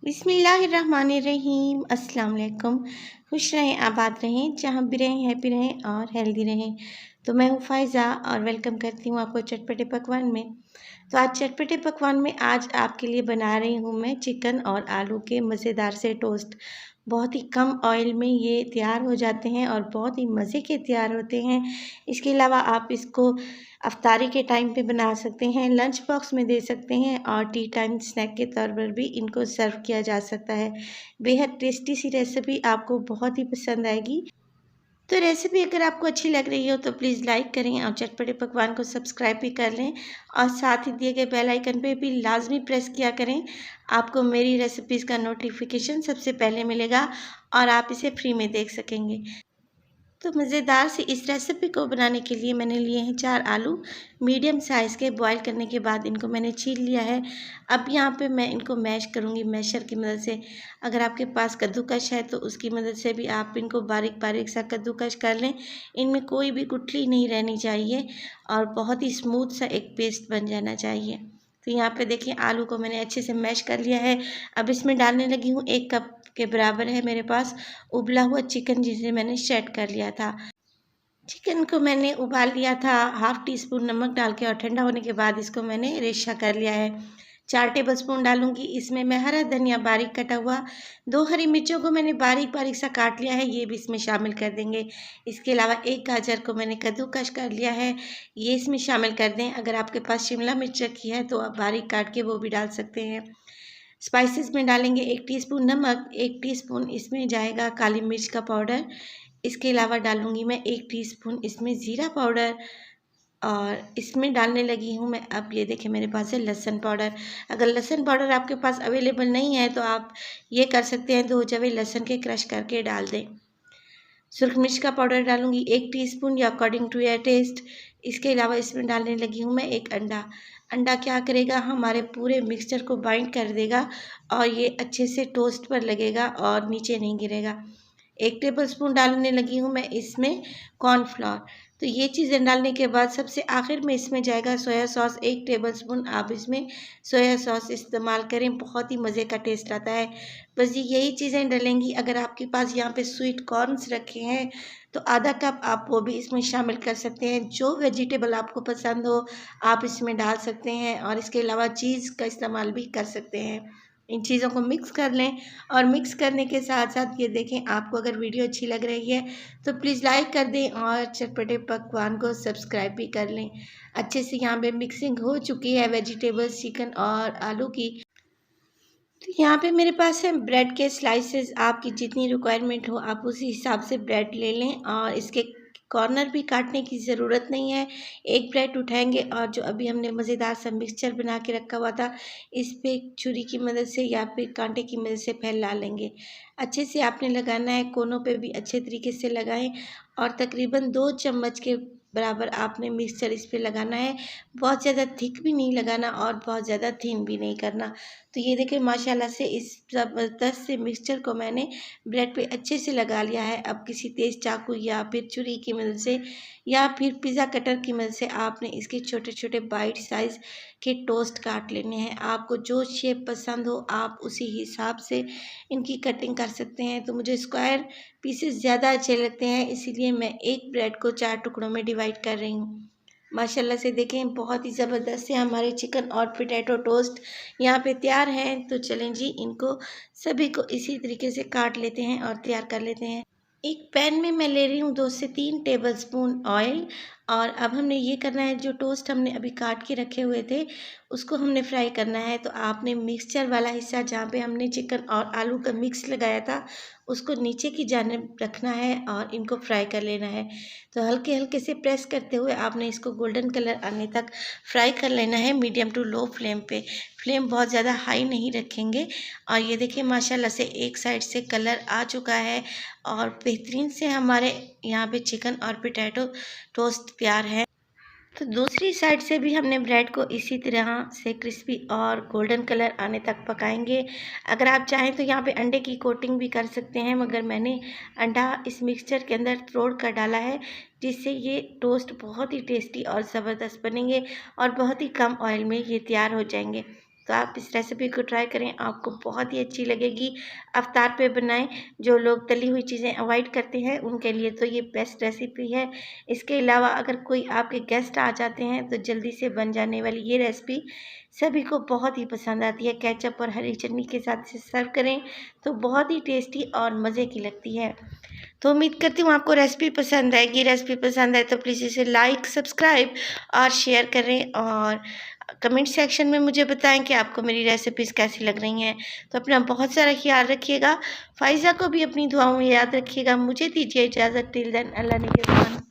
बिस्मिल्लाहिर्रहमानिर्रहीम। अस्सलाम वालेकुम। खुश रहें, आबाद रहें, जहाँ भी रहें हैप्पी रहें और हेल्दी रहें। तो मैं हूँ फ़ायज़ा और वेलकम करती हूँ आपको चटपटे पकवान में। तो आज चटपटे पकवान में आज आपके लिए बना रही हूँ मैं चिकन और आलू के मज़ेदार से टोस्ट। बहुत ही कम ऑयल में ये तैयार हो जाते हैं और बहुत ही मज़े के तैयार होते हैं। इसके अलावा आप इसको अफ्तारी के टाइम पे बना सकते हैं, लंच बॉक्स में दे सकते हैं और टी टाइम स्नैक के तौर पर भी इनको सर्व किया जा सकता है। बेहद टेस्टी सी रेसिपी आपको बहुत ही पसंद आएगी। तो रेसिपी अगर आपको अच्छी लग रही हो तो प्लीज़ लाइक करें और चटपटे पकवान को सब्सक्राइब भी कर लें और साथ ही दिए गए बेल आइकन पे भी लाजमी प्रेस किया करें। आपको मेरी रेसिपीज़ का नोटिफिकेशन सबसे पहले मिलेगा और आप इसे फ्री में देख सकेंगे। तो मज़ेदार सी इस रेसिपी को बनाने के लिए मैंने लिए हैं 4 आलू मीडियम साइज़ के। बॉईल करने के बाद इनको मैंने छील लिया है। अब यहाँ पे मैं इनको मैश करूँगी मैशर की मदद से। अगर आपके पास कद्दूकस है तो उसकी मदद से भी आप इनको बारीक बारीक सा कद्दूकस कर लें। इनमें कोई भी गुठली नहीं रहनी चाहिए और बहुत ही स्मूथ सा एक पेस्ट बन जाना चाहिए। तो यहाँ पे देखिए आलू को मैंने अच्छे से मैश कर लिया है। अब इसमें डालने लगी हूँ 1 कप के बराबर है मेरे पास उबला हुआ चिकन, जिसे मैंने सेट कर लिया था। चिकन को मैंने उबाल लिया था, हाफ टी स्पून नमक डाल के और ठंडा होने के बाद इसको मैंने रेशा कर लिया है। 4 टेबल स्पून डालूंगी इसमें मैं हरा धनिया बारीक कटा हुआ। 2 हरी मिर्चों को मैंने बारीक बारीक सा काट लिया है, ये भी इसमें शामिल कर देंगे। इसके अलावा 1 गाजर को मैंने कद्दूकस कर लिया है, ये इसमें शामिल कर दें। अगर आपके पास शिमला मिर्च रखी है तो आप बारीक काट के वो भी डाल सकते हैं। स्पाइसेस में डालेंगे 1 टीस्पून नमक, 1 टीस्पून इसमें जाएगा काली मिर्च का पाउडर। इसके अलावा डालूंगी मैं 1 टीस्पून इसमें ज़ीरा पाउडर और इसमें डालने लगी हूँ मैं, अब ये देखिए मेरे पास है लहसुन पाउडर। अगर लहसुन पाउडर आपके पास अवेलेबल नहीं है तो आप ये कर सकते हैं, 2 जवे लहसुन के क्रश करके डाल दें। सुरख मिर्च का पाउडर डालूंगी 1 टीस्पून या अकॉर्डिंग टू योर टेस्ट। इसके अलावा इसमें डालने लगी हूँ मैं 1 अंडा। अंडा क्या करेगा, हमारे पूरे मिक्सचर को बाइंड कर देगा और ये अच्छे से टोस्ट पर लगेगा और नीचे नहीं गिरेगा। 1 टेबल स्पून डालने लगी हूँ मैं इसमें कॉर्नफ्लोर। तो ये चीज़ें डालने के बाद सबसे आखिर में इसमें जाएगा सोया सॉस 1 टेबल स्पून। आप इसमें सोया सॉस इस्तेमाल करें, बहुत ही मज़े का टेस्ट आता है। बस यही चीज़ें डलेंगी। अगर आपके पास यहाँ पे स्वीट कॉर्नस रखे हैं तो आधा कप आप वो भी इसमें शामिल कर सकते हैं। जो वेजिटेबल आपको पसंद हो आप इसमें डाल सकते हैं और इसके अलावा चीज़ का इस्तेमाल भी कर सकते हैं। इन चीज़ों को मिक्स कर लें और मिक्स करने के साथ साथ ये देखें, आपको अगर वीडियो अच्छी लग रही है तो प्लीज़ लाइक कर दें और चटपटे पकवान को सब्सक्राइब भी कर लें। अच्छे से यहाँ पे मिक्सिंग हो चुकी है वेजिटेबल्स, चिकन और आलू की। तो यहाँ पे मेरे पास है ब्रेड के स्लाइसेस। आपकी जितनी रिक्वायरमेंट हो आप उसी हिसाब से ब्रेड ले लें और इसके कॉर्नर भी काटने की ज़रूरत नहीं है। एक ब्रेड उठाएंगे और जो अभी हमने मज़ेदार सा मिक्सचर बना के रखा हुआ था इस पे छुरी की मदद से या फिर कांटे की मदद से फैला लेंगे। अच्छे से आपने लगाना है, कोनों पे भी अच्छे तरीके से लगाएं और तकरीबन 2 चम्मच के बराबर आपने मिक्सचर इस पे लगाना है। बहुत ज़्यादा थिक भी नहीं लगाना और बहुत ज़्यादा थिन भी नहीं करना। तो ये देखिए माशाल्लाह से इस ज़बरदस्त से मिक्सचर को मैंने ब्रेड पे अच्छे से लगा लिया है। अब किसी तेज़ चाकू या फिर छुरी की मदद से या फिर पिज़्ज़ा कटर की मदद से आपने इसके छोटे छोटे बाइट साइज़ के टोस्ट काट लेने हैं। आपको जो शेप पसंद हो आप उसी हिसाब से इनकी कटिंग कर सकते हैं। तो मुझे स्क्वायर पीसेस ज़्यादा अच्छे लगते हैं, इसीलिए मैं एक ब्रेड को 4 टुकड़ों में डिवाइड कर रही हूँ। माशाल्लाह से देखें बहुत ही ज़बरदस्त से हमारे चिकन और पोटैटो टोस्ट यहाँ पे तैयार हैं। तो चलें जी, इनको सभी को इसी तरीके से काट लेते हैं और तैयार कर लेते हैं। एक पैन में मैं ले रही हूँ 2 से 3 टेबल स्पून ऑयल और अब हमने ये करना है, जो टोस्ट हमने अभी काट के रखे हुए थे उसको हमने फ्राई करना है। तो आपने मिक्सचर वाला हिस्सा जहाँ पे हमने चिकन और आलू का मिक्स लगाया था उसको नीचे की जानिब रखना है और इनको फ्राई कर लेना है। तो हल्के हल्के से प्रेस करते हुए आपने इसको गोल्डन कलर आने तक फ्राई कर लेना है मीडियम टू लो फ्लेम पे। फ्लेम बहुत ज़्यादा हाई नहीं रखेंगे। और ये देखिए माशाल्लाह से एक साइड से कलर आ चुका है और बेहतरीन से हमारे यहाँ पे चिकन और पोटैटो टोस्ट तैयार है। तो दूसरी साइड से भी हमने ब्रेड को इसी तरह से क्रिस्पी और गोल्डन कलर आने तक पकाएंगे। अगर आप चाहें तो यहाँ पे अंडे की कोटिंग भी कर सकते हैं, मगर मैंने अंडा इस मिक्सचर के अंदर तोड़ कर डाला है, जिससे ये टोस्ट बहुत ही टेस्टी और ज़बरदस्त बनेंगे और बहुत ही कम ऑयल में ये तैयार हो जाएंगे। तो आप इस रेसिपी को ट्राई करें, आपको बहुत ही अच्छी लगेगी। अफ्तार पे बनाएं, जो लोग तली हुई चीज़ें अवॉइड करते हैं उनके लिए तो ये बेस्ट रेसिपी है। इसके अलावा अगर कोई आपके गेस्ट आ जाते हैं तो जल्दी से बन जाने वाली ये रेसिपी सभी को बहुत ही पसंद आती है। केचप और हरी चटनी के साथ से सर्व करें तो बहुत ही टेस्टी और मज़े की लगती है। तो उम्मीद करती हूँ आपको रेसिपी पसंद आएगी। रेसिपी पसंद आए तो प्लीज़ इसे लाइक, सब्सक्राइब और शेयर करें और कमेंट सेक्शन में मुझे बताएं कि आपको मेरी रेसिपीज़ कैसी लग रही हैं। तो अपना बहुत सारा ख्याल रखिएगा। फ़ाइज़ा को भी अपनी दुआओं में याद रखिएगा। मुझे दीजिए इजाज़त। टिल देन, अल्लाह ने के